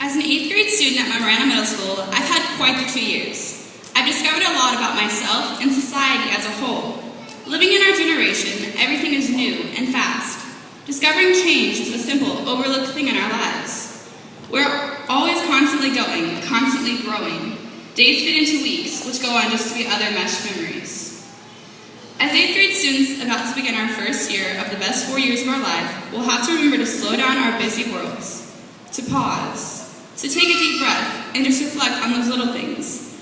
As an 8th grade student at Marana Middle School, I've had quite the 2 years. I've discovered a lot about myself and society as a whole. Living in our generation, everything is new and fast. Discovering change is a simple, overlooked thing in our lives. We're always constantly going, constantly growing. Days fit into weeks, which go on just to be other meshed memories. As 8th grade students about to begin our first year of the best 4 years of our life, we'll have to remember to slow down our busy worlds, to pause, to take a deep breath, and just reflect on those little things.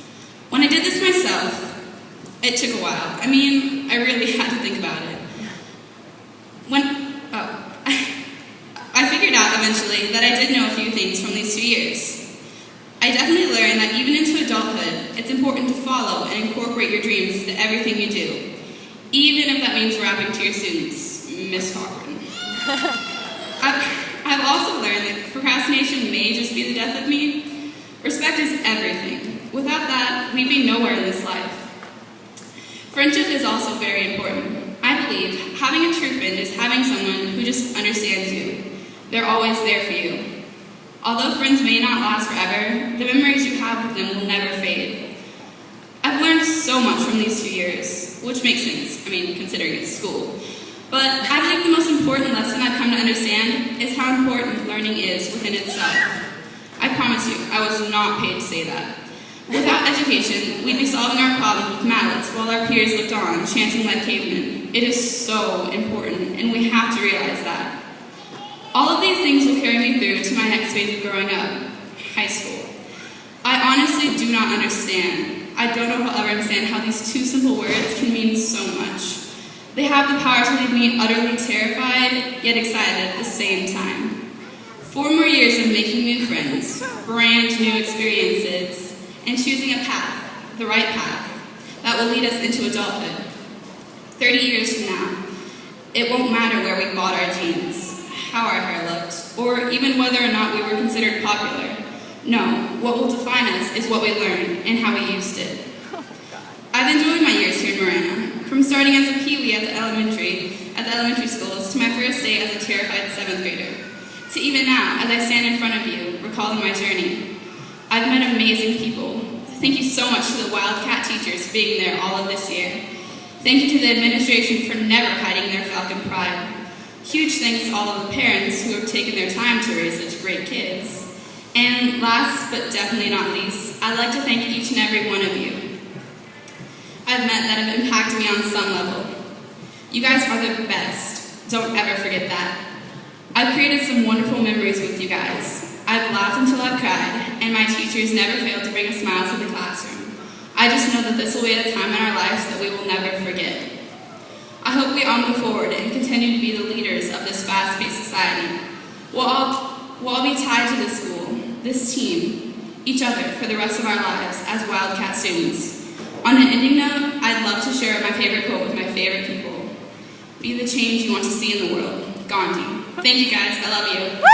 When I did this myself, it took a while. I mean, I really had to think about it. I figured out eventually that I did know a few things from these 2 years. I definitely learned that even into adulthood, it's important to follow and incorporate your dreams into everything you do, even if that means rapping to your students, Miss Cochran. I've also learned that procrastination may just be the death of me. Respect is everything. Without that, we'd be nowhere in this life. Friendship is also very important. I believe having a true friend is having someone who just understands you. They're always there for you. Although friends may not last forever, the memories you have with them will never fade. I've learned so much from these 2 years, which makes sense, considering it's school. But I believe the most important lesson I've come to understand is how important learning is within itself. I promise you, I was not paid to say that. Without education, we'd be solving our problems with mallets while our peers looked on, chanting like cavemen. It is so important, and we have to realize that. All of these things will carry me through to my next phase of growing up, high school. I honestly do not understand. I don't know if I'll ever understand how these two simple words can mean so much. They have the power to leave me utterly terrified, yet excited at the same time. 4 more years of making new friends, brand new experiences, and choosing a path, the right path, that will lead us into adulthood. 30 years from now, it won't matter where we bought our jeans, how our hair looked, or even whether or not we were considered popular. No, what will define us is what we learned and how we used it. I've enjoyed my years here in Marana, from starting as a peewee at the elementary schools to my first day as a terrified 7th grader, to even now as I stand in front of you, recalling my journey. I've met amazing people. Thank you so much to the Wildcat teachers for being there all of this year. Thank you to the administration for never hiding their Falcon pride. Huge thanks to all of the parents who have taken their time to raise such great kids. And last but definitely not least, I'd like to thank each and every one of you I've met that have impacted me on some level. You guys are the best. Don't ever forget that. I've created some wonderful memories with you guys. I've laughed until I've cried, and my teachers never failed to bring a smile to the classroom. I just know that this will be a time in our lives that we will never forget. I hope we all move forward and continue to be the leaders of this fast-paced society. We'll all be tied to this school, this team, each other for the rest of our lives as Wildcat students. On an ending note, I'd love to share my favorite quote with my favorite people. Be the change you want to see in the world. Gandhi. Thank you guys. I love you.